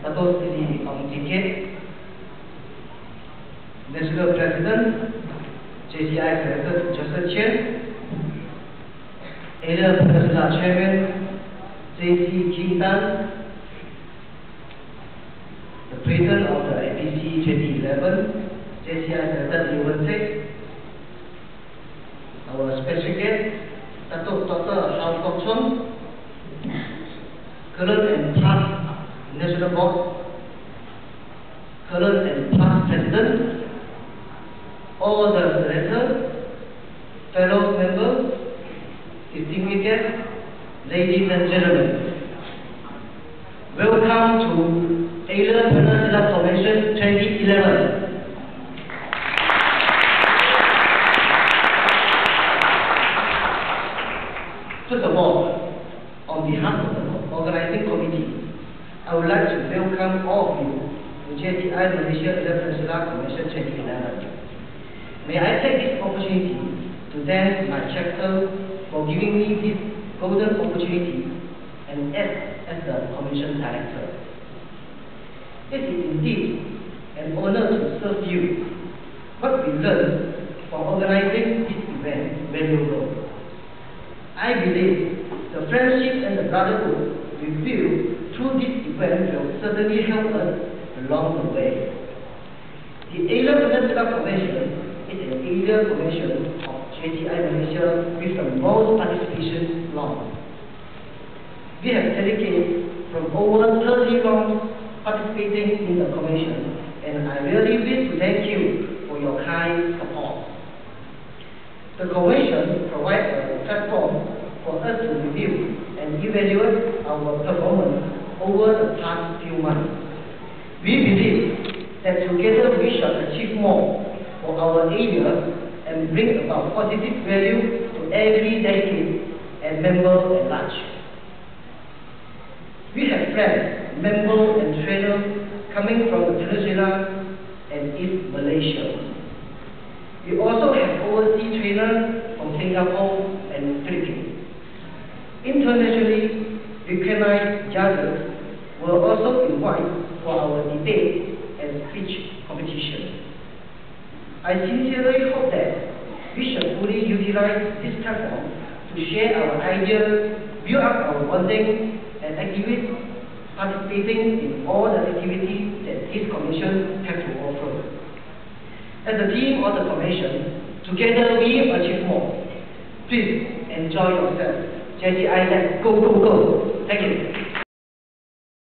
Dato Seri Ong Tiket, National President, JCI Senator Joseph Chen, Area Peninsula Chairman, J.C. Kim Tan, the President of the APC 2011, JCI Senator Liu Wen-Tek, our special guest, Dato Dr. Hau Kok Chong, current and past National Board, current and past President, all the senators, fellow members, distinguished guests, ladies and gentlemen. Welcome to Asia Peninsula Convention 2011. First of all, on behalf of the organizing committee, I would like to welcome all of you to JCI Malaysia Asia Peninsula Convention 2011. May I take this opportunity to thank my chapter for giving me this golden opportunity and act as the Commission Director. It is indeed an honor to serve you. What we learned from organizing this event valuable. I believe the friendship and the brotherhood we feel through this event will certainly help us along the way. The Asia Peninsula Convention is an Asia convention of JCI Malaysia with the most participation long. We have delegates from over 30 long participating in the convention, and I really wish to thank you for your kind support. The convention provides a platform for us to review and evaluate our performance over the past few months. We believe that together we shall achieve more for our area and bring about positive value to every delegate and member at large. We have friends, members and trainers coming from the Peninsula and East Malaysia. We also have overseas trainers from Singapore and Philippines. Internationally recognized judges were also invited for our debate and speech competition. I sincerely hope that we shall fully utilize this platform to share our ideas, build up our bonding, and activate participating in all the activities that this convention has to offer. As the team of the convention, together we achieve more. Please enjoy yourself. JCI, let's go, go, go. Thank you.